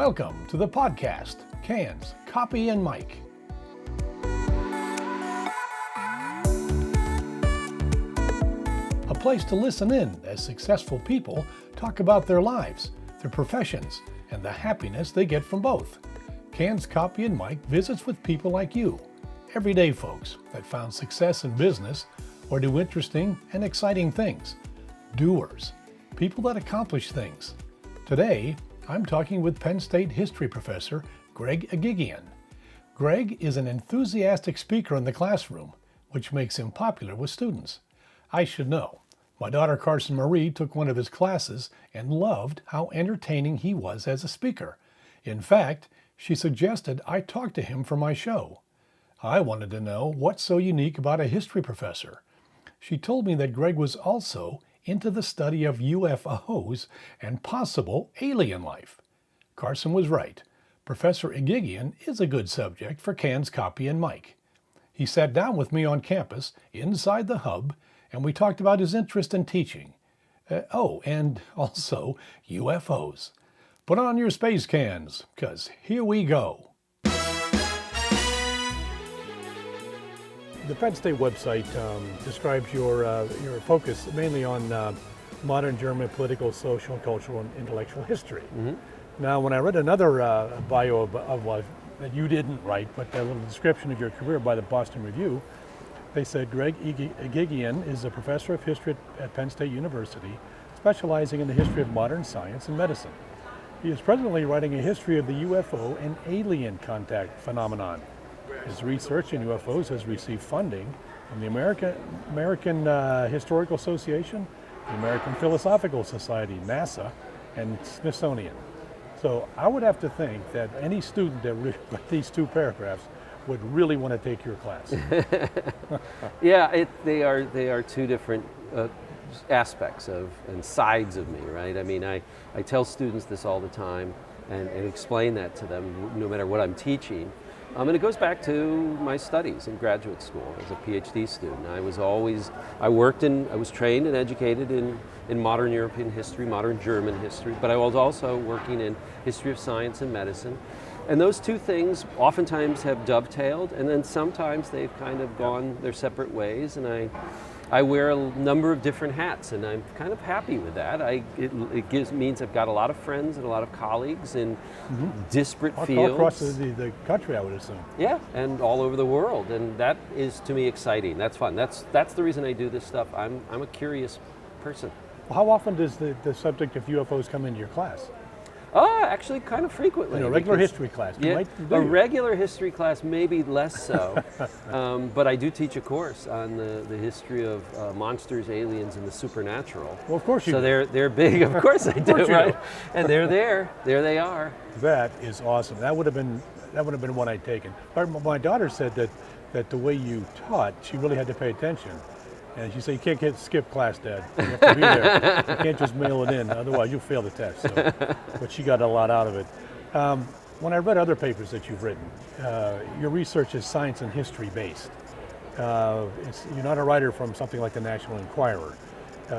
Welcome to the podcast, Cans, Copy, and Mike. A place to listen in as successful people talk about their lives, their professions, and the happiness they get from both. Cans, Copy, and Mike visits with people like you, everyday folks that found success in business or do interesting and exciting things. Doers, people that accomplish things. Today, I'm talking with Penn State history professor Greg Eghigian. Greg is an enthusiastic speaker in the classroom, which makes him popular with students. I should know. My daughter Carson Marie took one of his classes and loved how entertaining he was as a speaker. In fact, she suggested I talk to him for my show. I wanted to know what's so unique about a history professor. She told me that Greg was also into the study of UFOs and possible alien life. Carson was right. Professor Eghigian is a good subject for Cans, Copy, and Mike. He sat down with me on campus inside the hub, and we talked about his interest in teaching. And also UFOs. Put on your space cans, 'cause here we go. The Penn State website describes your focus mainly on modern German political, social, cultural, and intellectual history. Mm-hmm. Now, when I read another bio of that you didn't write, but a little description of your career by the Boston Review, they said Greg Eghigian is a professor of history at Penn State University, specializing in the history of modern science and medicine. He is presently writing a history of the UFO and alien contact phenomenon. His research in UFOs has received funding from the American Historical Association, the American Philosophical Society, NASA, and Smithsonian. So I would have to think that any student that read these two paragraphs would really want to take your class. Yeah, they are two different aspects of and sides of me, right? I mean, I tell students this all the time and explain that to them no matter what I'm teaching. And it goes back to my studies in graduate school as a PhD student. I was trained and educated in modern European history, modern German history, but I was also working in history of science and medicine. And those two things oftentimes have dovetailed, and then sometimes they've kind of gone their separate ways, and I wear a number of different hats, and I'm kind of happy with that. It means I've got a lot of friends and a lot of colleagues in disparate fields. All across the country, I would assume. Yeah, and all over the world, and that is, to me, exciting. That's fun. That's the reason I do this stuff. I'm a curious person. Well, how often does the subject of UFOs come into your class? Actually, kind of frequently. In a regular history class? A regular history class, maybe less so. But I do teach a course on the history of monsters, aliens, and the supernatural. Well, of course you do. So they're big. Of course I do, right? And they're there. There they are. That is awesome. That would have been one I'd taken. But my daughter said that the way you taught, she really had to pay attention. And she said, you can't skip class, Dad. You have to be there. You can't just mail it in, otherwise you'll fail the test. So, but she got a lot out of it. When I read other papers that you've written, your research is science and history based. You're not a writer from something like the National Enquirer.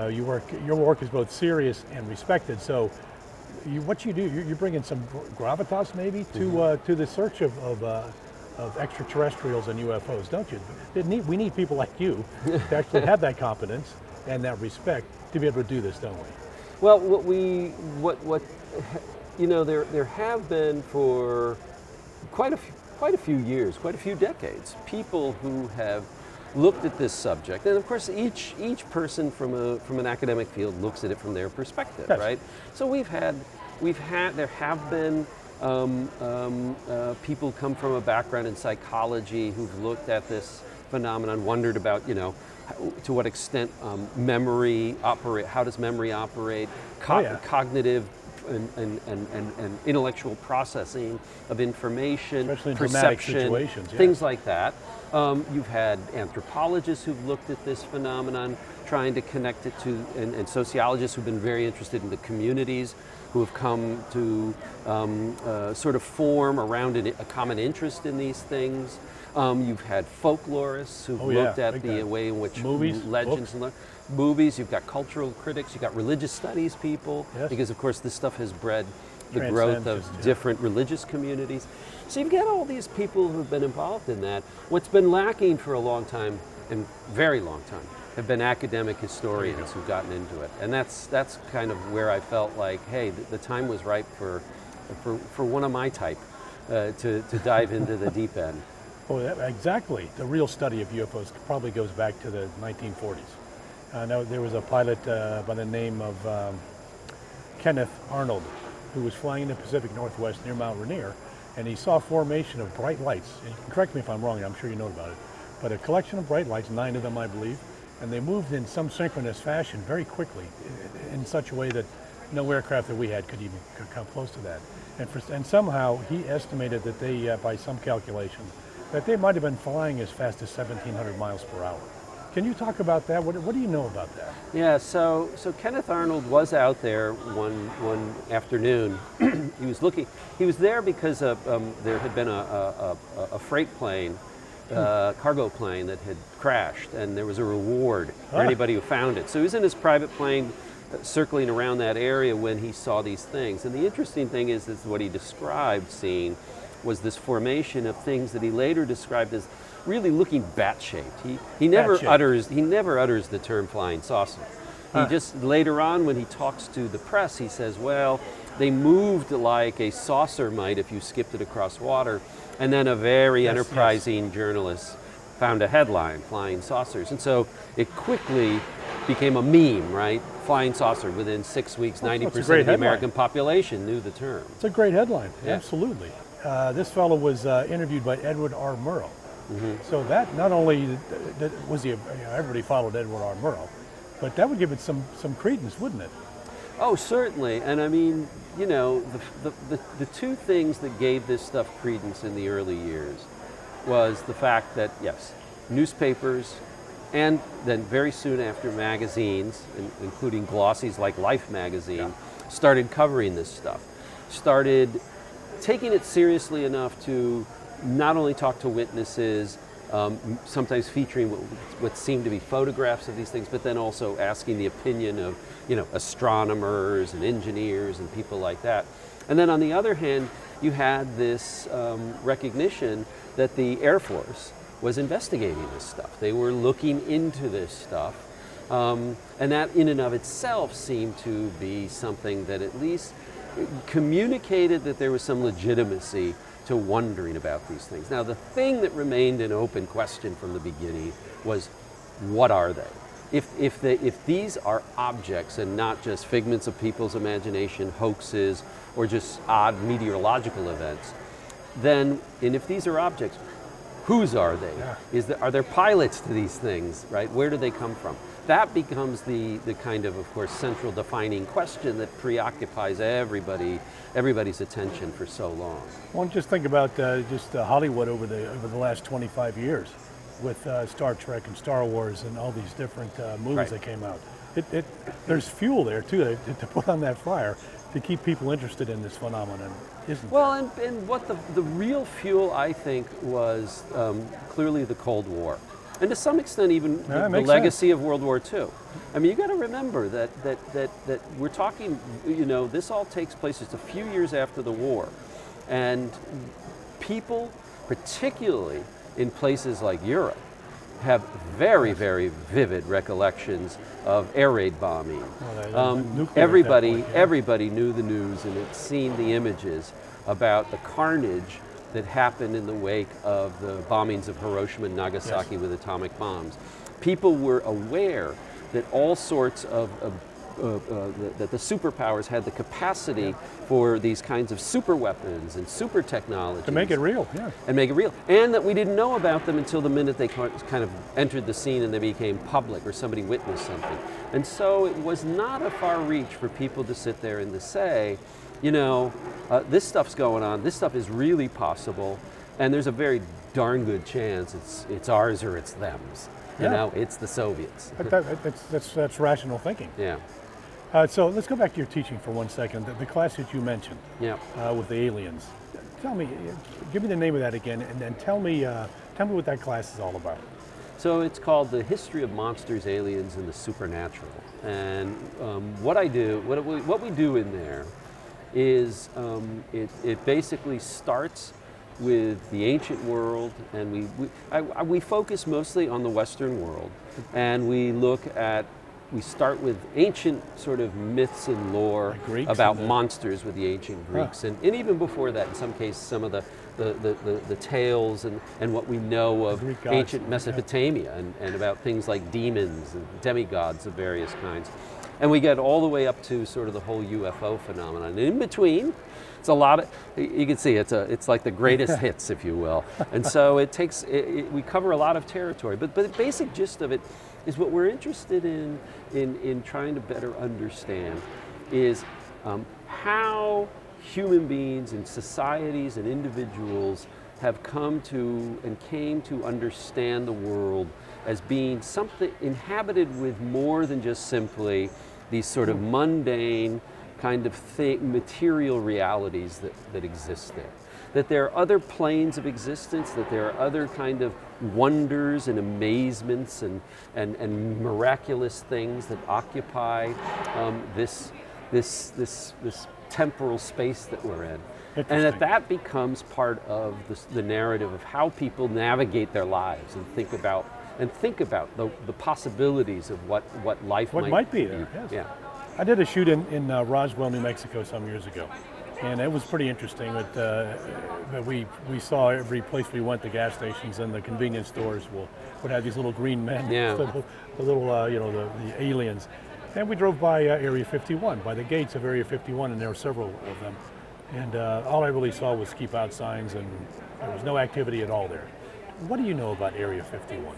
Your work is both serious and respected. So what you do, you bring in some gravitas maybe to the search of extraterrestrials and UFOs, don't you? We need people like you to actually have that competence and that respect to be able to do this, don't we? Well, there have been for quite a few years, quite a few decades, people who have looked at this subject, and of course, each person from an academic field looks at it from their perspective, yes. Right? So there have been people come from a background in psychology who've looked at this phenomenon, wondered about, to what extent memory operate, how does memory operate, cognitive and intellectual processing of information, especially in perception, situations, things like that. You've had anthropologists who've looked at this phenomenon, trying to connect it to, and sociologists who've been very interested in the communities who have come to sort of form around a common interest in these things. You've had folklorists who've looked at the way in which movies, legends, and movies. You've got cultural critics. You've got religious studies people, because of course this stuff has bred the growth of Transcend, different religious communities. So you've got all these people who've been involved in that. What's been lacking for a long time, and very long time, have been academic historians who've gotten into it. And that's kind of where I felt like, hey, the time was ripe for one of my type to dive into the deep end. Oh, exactly. The real study of UFOs probably goes back to the 1940s. Now, there was a pilot by the name of Kenneth Arnold, who was flying in the Pacific Northwest near Mount Rainier, and he saw a formation of bright lights. And you can correct me if I'm wrong, and I'm sure you know about it, but a collection of bright lights, 9 of them, I believe, and they moved in some synchronous fashion very quickly, in such a way that no aircraft that we had could even come close to that. And somehow he estimated that they, by some calculation, that they might have been flying as fast as 1,700 miles per hour. Can you talk about that? What do you know about that? Yeah, so Kenneth Arnold was out there one afternoon. He was there because there had been a freight plane, cargo plane that had crashed, and there was a reward for anybody who found it. So he was in his private plane circling around that area when he saw these things. And the interesting thing is what he described seeing was this formation of things that he later described as really looking bat-shaped. He never utters the term flying saucer. He just later on, when he talks to the press, he says, well, they moved like a saucer might if you skipped it across water. And then a very enterprising journalist found a headline, flying saucers. And so it quickly became a meme, right? Flying saucer. Within 6 weeks, 90% of the American population knew the term. It's a great headline, absolutely. This fellow was interviewed by Edward R. Murrow. So that not only was he, everybody followed Edward R. Murrow, but that would give it some credence, wouldn't it? Oh, certainly. And I mean, you know, the two things that gave this stuff credence in the early years was the fact that, yes, newspapers and then very soon after magazines, including glossies like Life magazine, started covering this stuff, started taking it seriously enough to not only talk to witnesses, sometimes featuring what seemed to be photographs of these things, but then also asking the opinion of, you know, astronomers and engineers and people like that. And then on the other hand, you had this recognition that the Air Force was investigating this stuff. They were looking into this stuff. And that in and of itself seemed to be something that at least communicated that there was some legitimacy to wondering about these things. Now, the thing that remained an open question from the beginning was, what are they? If these are objects and not just figments of people's imagination, hoaxes, or just odd meteorological events, then, and if these are objects, whose are they? Are there pilots to these things, right? Where do they come from? That becomes the kind of course, central defining question that preoccupies everybody's attention for so long. Well, just think about Hollywood over the last 25 years with Star Trek and Star Wars and all these different movies that came out. There's fuel there too to put on that fire to keep people interested in this phenomenon, isn't well, and what the real fuel, I think, was clearly the Cold War. And to some extent, even the legacy of World War II. I mean, you got to remember that we're talking, you know, this all takes place just a few years after the war. And people, particularly in places like Europe, have very, very vivid recollections of air raid bombing. Everybody knew the news and had seen the images about the carnage that happened in the wake of the bombings of Hiroshima and Nagasaki with atomic bombs. People were aware that all sorts of that the superpowers had the capacity for these kinds of super weapons and super technologies. To make it real, And make it real. And that we didn't know about them until the minute they kind of entered the scene and they became public or somebody witnessed something. And so it was not a far reach for people to sit there and to say, you know, this stuff's going on, this stuff is really possible, and there's a very darn good chance it's ours or it's them's. You know, it's the Soviets. That's rational thinking. Yeah. So let's go back to your teaching for 1 second. The class that you mentioned with the aliens. Tell me, give me the name of that again, and then tell me what that class is all about. So it's called The History of Monsters, Aliens, and the Supernatural. And what we do in there is it basically starts with the ancient world, and we focus mostly on the Western world, and we start with ancient sort of myths and lore about monsters with the ancient Greeks, and even before that, in some cases, some of the tales and what we know of ancient Mesopotamia, and about things like demons and demigods of various kinds. And we get all the way up to sort of the whole UFO phenomenon. And in between, it's a lot of, you can see it's like the greatest hits, if you will. And so we cover a lot of territory. But the basic gist of it is what we're interested in trying to better understand is how human beings and societies and individuals have come to and came to understand the world as being something inhabited with more than just simply these sort of mundane kind of material realities that exist there. That there are other planes of existence, that there are other kind of wonders and amazements and miraculous things that occupy this temporal space that we're in. And that becomes part of the narrative of how people navigate their lives and think about the possibilities of what life might be there. Yes. Yeah. I did a shoot in Roswell, New Mexico some years ago, and it was pretty interesting. But we saw every place we went, the gas stations and the convenience stores would have these little green men, the aliens. And we drove by Area 51, by the gates of Area 51, and there were several of them. And all I really saw was keep out signs, and there was no activity at all there. What do you know about Area 51?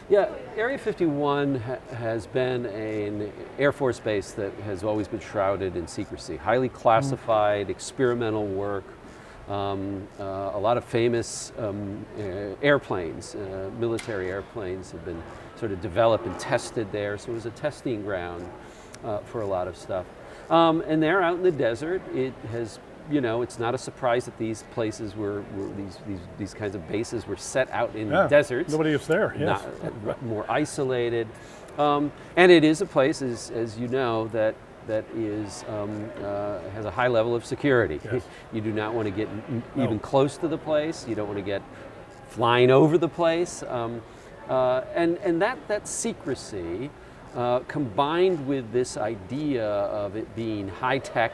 Yeah, Area 51 has been an Air Force base that has always been shrouded in secrecy. Highly classified, experimental work, a lot of famous airplanes, military airplanes have been sort of developed and tested there, so it was a testing ground for a lot of stuff. And there out in the desert, it has, it's not a surprise that these places these kinds of bases were set out in deserts. Nobody was there, yes. More isolated. And it is a place, as you know, that is has a high level of security. Yes. You do not want to get even close to the place. You don't want to get flying over the place. And that secrecy, combined with this idea of it being high tech,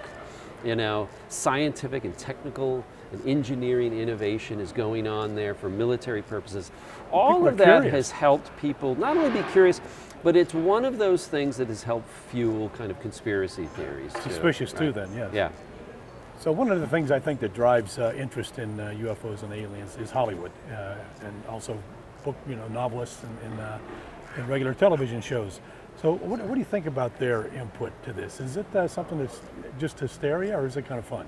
scientific and technical and engineering innovation is going on there for military purposes. All of that has helped people not only be curious, but it's one of those things that has helped fuel kind of conspiracy theories. Suspicious too, then, yes. Yeah. So one of the things I think that drives interest in UFOs and aliens is Hollywood, and also novelists and regular television shows. So what do you think about their input to this? Is it something that's just hysteria, or is it kind of fun?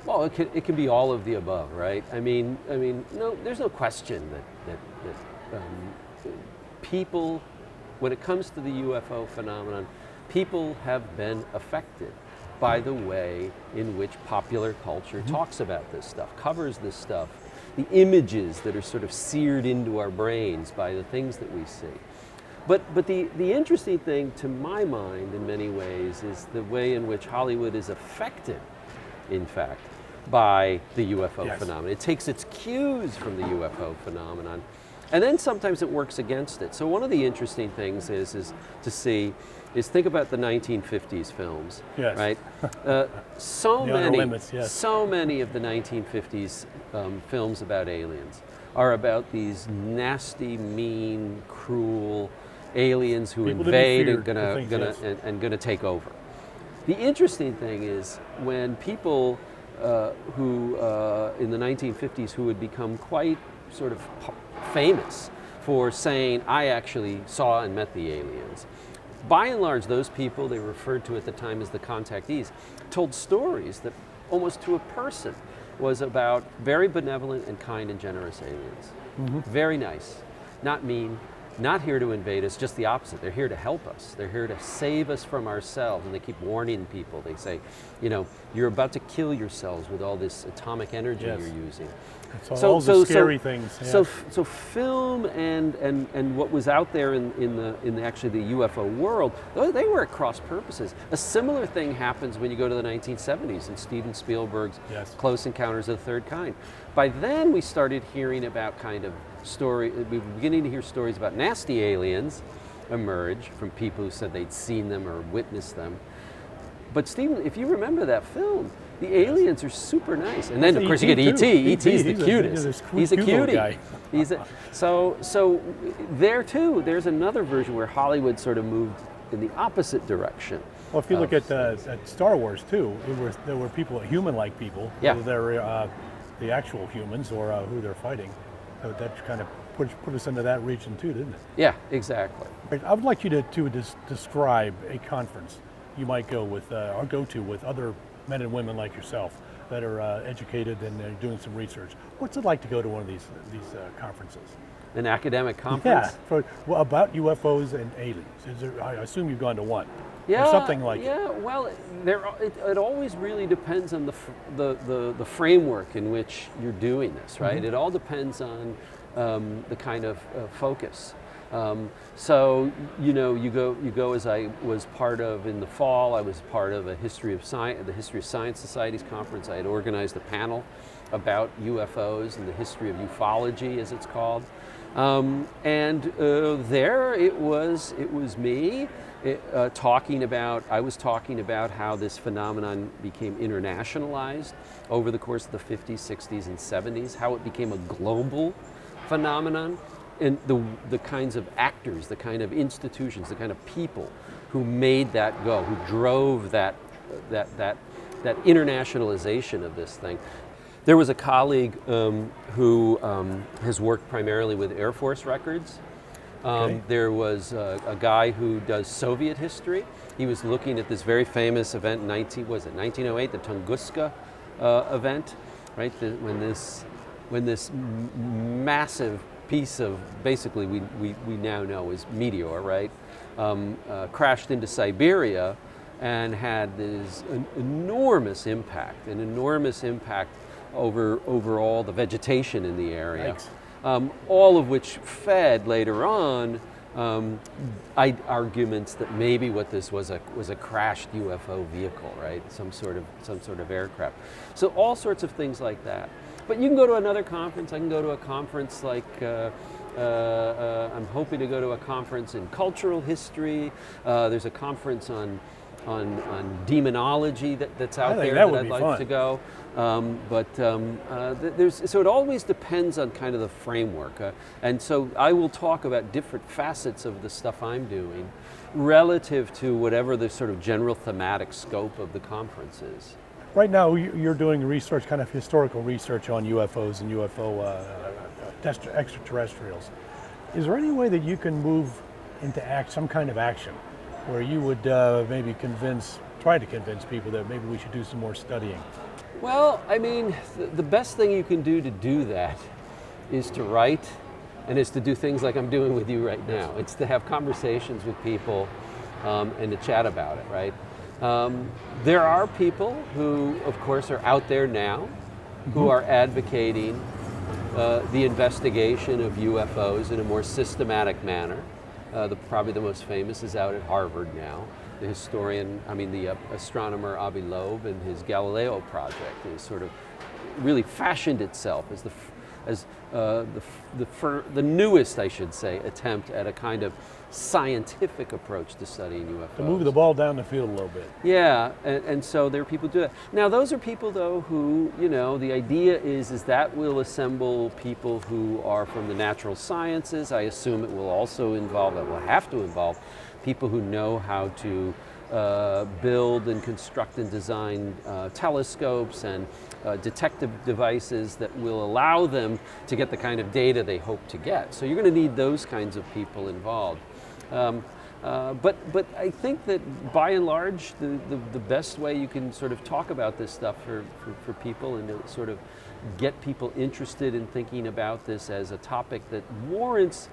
Well, it can be all of the above, right? I mean, no, there's no question that people, when it comes to the UFO phenomenon, people have been affected by the way in which popular culture talks about this stuff, covers this stuff, the images that are sort of seared into our brains by the things that we see. But the interesting thing to my mind in many ways is the way in which Hollywood is affected, in fact, by the UFO phenomenon. It takes its cues from the UFO phenomenon, and then sometimes it works against it. So one of the interesting things is think about the 1950s films, right? So many of the 1950s films about aliens are about these nasty, mean, cruel aliens who invade and gonna take over. The interesting thing is when people who in the 1950s who had become quite sort of famous for saying, I actually saw and met the aliens. By and large, those people they referred to at the time as the contactees told stories that almost to a person was about very benevolent and kind and generous aliens. Very nice, not mean, not here to invade us, just the opposite. They're here to help us. They're here to save us from ourselves. And they keep warning people. They say, you know, you're about to kill yourselves with all this atomic energy you're using. It's all the scary things. Yeah. So film and what was out there in actually the UFO world, they were at cross purposes. A similar thing happens when you go to the 1970s in Steven Spielberg's Close Encounters of the Third Kind. By then we started hearing about we were beginning to hear stories about nasty aliens emerge from people who said they'd seen them or witnessed them. But Stephen, if you remember that film, the aliens are super nice. And then of course you get E.T. E.T.'s the cutest. He's a cutie. Guy. So there too, there's another version where Hollywood sort of moved in the opposite direction. Well, if you look at Star Wars too, there were people, human-like people. Yeah. They're the actual humans or who they're fighting. So that kind of put us into that region too, didn't it? Yeah, exactly. I would like you to describe a conference you might go with or go to with other men and women like yourself that are educated and doing some research. What's it like to go to one of these conferences? An academic conference? Yeah, about UFOs and aliens. I assume you've gone to one. Or something like it. Yeah, well, it always really depends on the framework in which you're doing this, right? Mm-hmm. It all depends on the kind of focus. So, you know, you go as I was part of in the fall. I was part of the History of Science Society's conference. I had organized a panel about UFOs and the history of ufology, as it's called. There it was me talking about how this phenomenon became internationalized over the course of the 50s, 60s, and 70s, how it became a global phenomenon. And the kinds of actors, the kind of institutions, the kind of people who made that go, who drove that internationalization of this thing. There was a colleague who has worked primarily with Air Force records. There was a guy who does Soviet history. He was looking at this very famous event in 1908, the Tunguska event, right? When this massive piece of, basically we now know is meteor, right? Crashed into Siberia and had this enormous impact over all the vegetation in the area. All of which fed later on arguments that maybe what this was a crashed UFO vehicle, right? Some sort of aircraft. So all sorts of things like that. But you can go to another conference. I can go to a conference like, I'm hoping to go to a conference in cultural history. There's a conference on demonology that's out there that I'd like to go. So it always depends on kind of the framework. And so I will talk about different facets of the stuff I'm doing relative to whatever the sort of general thematic scope of the conference is. Right now, you're doing research, kind of historical research on UFOs and UFO extraterrestrials. Is there any way that you can move into some kind of action where you would maybe try to convince people that maybe we should do some more studying? Well, I mean, the best thing you can do to do that is to write, and is to do things like I'm doing with you right now. It's to have conversations with people and to chat about it, right? There are people who, of course, are out there now who are advocating the investigation of UFOs in a more systematic manner. Probably the most famous is out at Harvard now. The astronomer Avi Loeb and his Galileo project has sort of really fashioned itself as the newest, I should say, attempt at a kind of scientific approach to studying UFOs. To move the ball down the field a little bit. Yeah, and so there are people who do that. Now those are people though who, you know, the idea is that will assemble people who are from the natural sciences. I assume it will have to involve people who know how to build and construct and design telescopes and detective devices that will allow them to get the kind of data they hope to get. So you're going to need those kinds of people involved. But I think that by and large, the best way you can sort of talk about this stuff for people and to sort of get people interested in thinking about this as a topic that warrants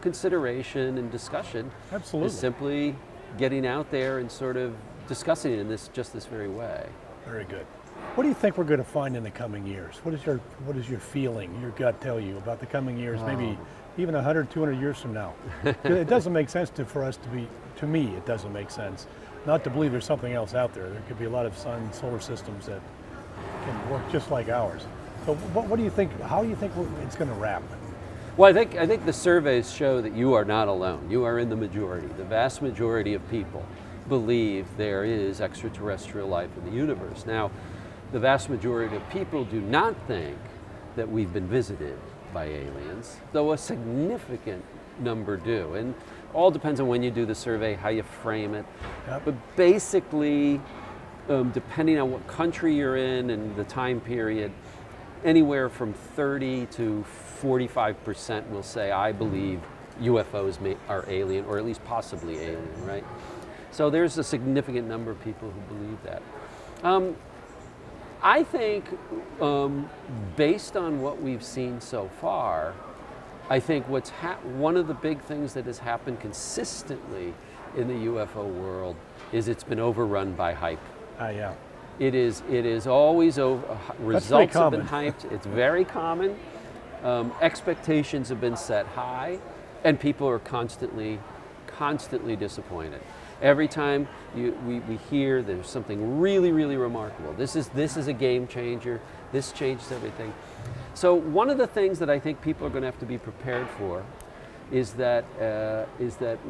consideration and discussion. Absolutely. Is simply getting out there and sort of discussing it in just this very way. Very good. What do you think we're going to find in the coming years? What is your feeling, your gut tell you about the coming years, maybe even 100, 200 years from now? It doesn't make sense for us to me, it doesn't make sense not to believe there's something else out there. There could be a lot of solar systems that can work just like ours. So what do you think, how do you think it's going to wrap? Well, I think the surveys show that you are not alone. You are in the majority. The vast majority of people believe there is extraterrestrial life in the universe. Now, the vast majority of people do not think that we've been visited by aliens, though a significant number do. And all depends on when you do the survey, how you frame it. Yep. But basically, depending on what country you're in and the time period, anywhere from 30 to 45% will say, I believe UFOs are alien, or at least possibly alien, right? So there's a significant number of people who believe that. I think, based on what we've seen so far, I think one of the big things that has happened consistently in the UFO world is it's been overrun by hype. Yeah. It is always results have been hyped. It's very common. Expectations have been set high, and people are constantly disappointed. Every time we hear there's something really, really remarkable. This is a game changer. This changes everything. So one of the things that I think people are going to have to be prepared for is that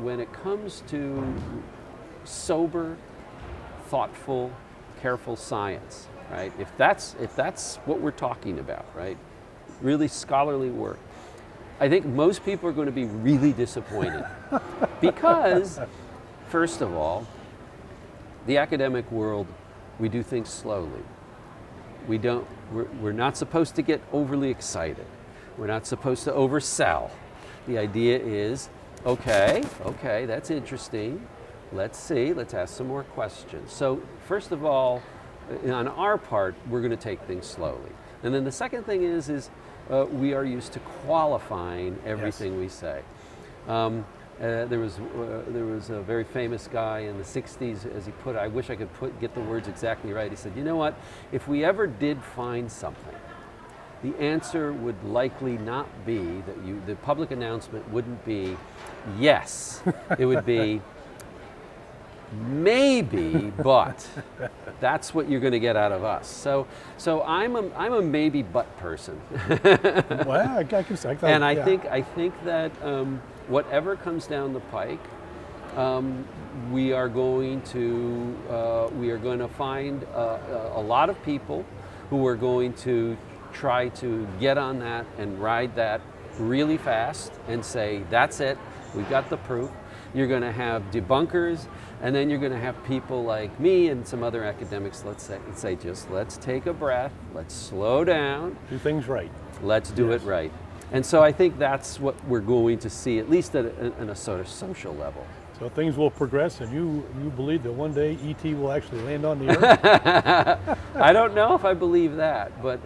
when it comes to sober, thoughtful, careful science, right? If that's what we're talking about, right? Really scholarly work. I think most people are going to be really disappointed because, first of all, the academic world, we do things slowly. We're not supposed to get overly excited. We're not supposed to oversell. The idea is, okay, that's interesting. Let's see, let's ask some more questions. So first of all, on our part, we're going to take things slowly. And then the second thing is we are used to qualifying everything we say. There was a very famous guy in the 60s, as he put it, I wish I could get the words exactly right. He said, you know what, if we ever did find something, the answer would likely not be that the public announcement wouldn't be yes. It would be maybe, but that's what you're going to get out of us. So I'm a maybe but person. Well, I can say that. And I think that whatever comes down the pike, we are going to find a lot of people who are going to try to get on that and ride that really fast and say, that's it, we've got the proof. You're going to have debunkers, and then you're going to have people like me and some other academics, let's say just let's take a breath, let's slow down. Do things right. Let's do it right. And so I think that's what we're going to see, at least at a sort of social level. So things will progress, and you believe that one day ET will actually land on the Earth? I don't know if I believe that, but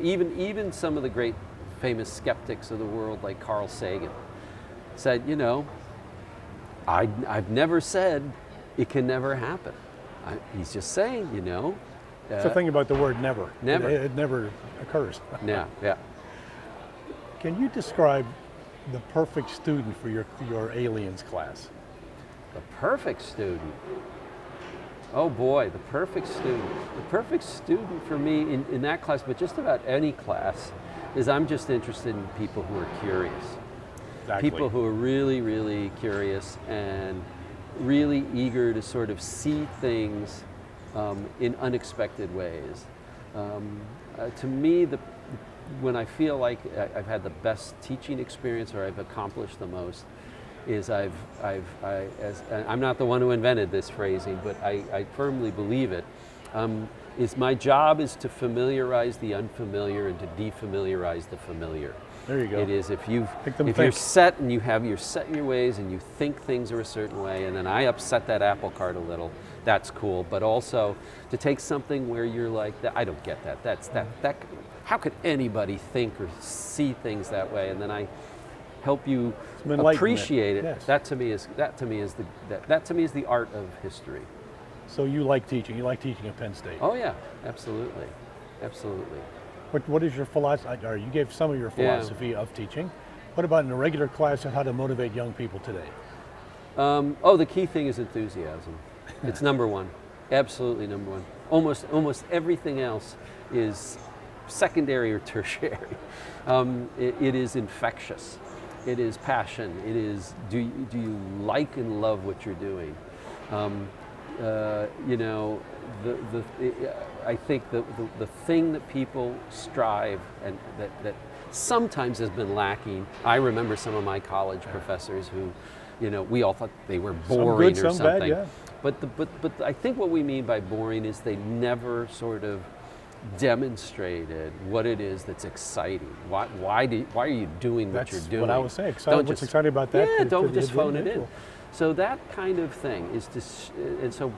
even some of the great famous skeptics of the world, like Carl Sagan, said, I've never said it can never happen. He's just saying, It's the thing about the word never. Never. It never occurs. Yeah. Can you describe the perfect student for your aliens class? The perfect student? Oh boy, the perfect student. The perfect student for me in that class, but just about any class, is I'm just interested in people who are curious. Exactly. People who are really, really curious and really eager to sort of see things in unexpected ways. To me, when I feel like I've had the best teaching experience or I've accomplished the most, is I'm not the one who invented this phrasing, but I firmly believe it. Is my job is to familiarize the unfamiliar and to defamiliarize the familiar. There you go. It is if you're set and you're set in your ways and you think things are a certain way, and then I upset that apple cart a little, that's cool. But also to take something where you're like, I don't get that. That how could anybody think or see things that way? And then I help you Some enlightenment. appreciate it. Yes. That to me is the art of history. So you like teaching. You like teaching at Penn State. Oh yeah, absolutely, absolutely. What is your philosophy? Or you gave some of your philosophy of teaching. What about in a regular class on how to motivate young people today? The key thing is enthusiasm. It's number one, absolutely number one. Almost everything else is secondary or tertiary. It is infectious. It is passion. It is do you like and love what you're doing? I think the thing that people strive and that sometimes has been lacking. I remember some of my college professors who, we all thought they were boring some good, or some something. bad, yeah. But I think what we mean by boring is they never sort of demonstrated what it is that's exciting. Why are you doing what you're doing? What I was saying. What's exciting about that? Yeah, don't just phone it in. So that kind of thing is and so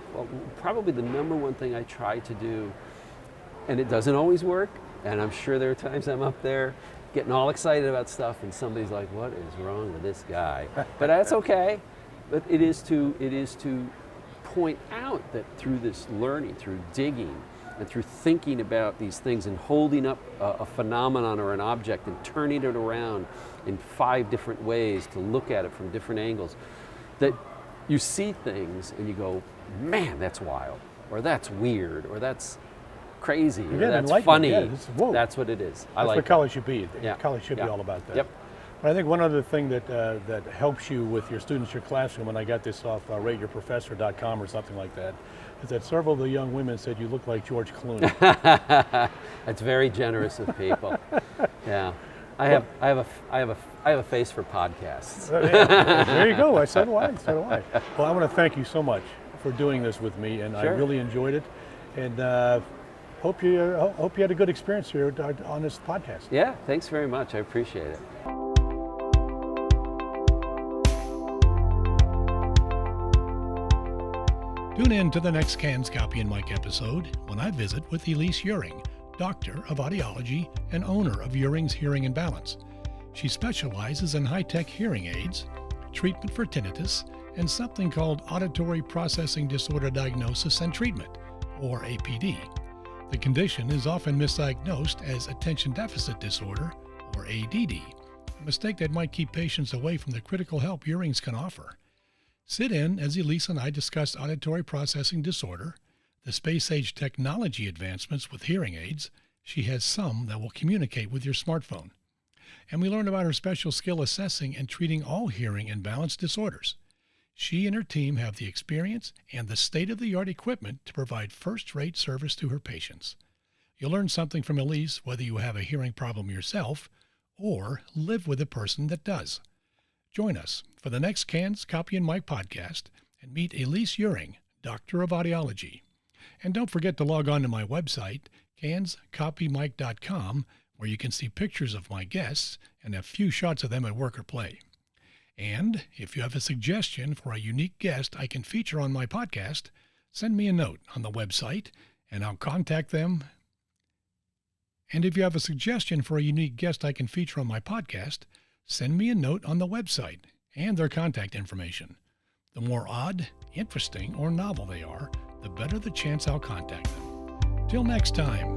probably the number one thing I try to do, and it doesn't always work, and I'm sure there are times I'm up there getting all excited about stuff and somebody's like, what is wrong with this guy? But that's okay. But it is to point out that through this learning, through digging, and through thinking about these things and holding up a phenomenon or an object and turning it around in 5 different ways to look at it from different angles, that you see things and you go, man, that's wild, or that's weird, or that's crazy, or that's funny. Yeah, that's what it is. That's what college should be. Yeah. College should be all about that. Yep. But I think one other thing that helps you with your students, your classroom, and I got this off rateyourprofessor.com or something like that, is that several of the young women said you look like George Clooney. That's very generous of people. Yeah. I have a face for podcasts. There you go. So do I. Well, I want to thank you so much for doing this with me, and Sure. I really enjoyed it. And hope you had a good experience here on this podcast. Yeah, thanks very much. I appreciate it. Tune in to the next Can's Copy and Mike episode when I visit with Elise Uring, Doctor of Audiology and owner of Uring's Hearing and Balance. She specializes in high-tech hearing aids, treatment for tinnitus, and something called Auditory Processing Disorder Diagnosis and Treatment, or APD. The condition is often misdiagnosed as Attention Deficit Disorder, or ADD, a mistake that might keep patients away from the critical help Uring's can offer. Sit in as Elise and I discuss auditory processing disorder, the space-age technology advancements with hearing aids. She has some that will communicate with your smartphone. And we learn about her special skill assessing and treating all hearing and balance disorders. She and her team have the experience and the state-of-the-art equipment to provide first-rate service to her patients. You'll learn something from Elise whether you have a hearing problem yourself or live with a person that does. Join us for the next Can's Copy and Mike podcast and meet Elise Uring, Doctor of Audiology. And don't forget to log on to my website, canscopymike.com, where you can see pictures of my guests and a few shots of them at work or play. And if you have a suggestion for a unique guest I can feature on my podcast, send me a note on the website and I'll contact them. And if you have a suggestion for a unique guest I can feature on my podcast, send me a note on the website and their contact information. The more odd, interesting, or novel they are, the better the chance I'll contact them. Till next time.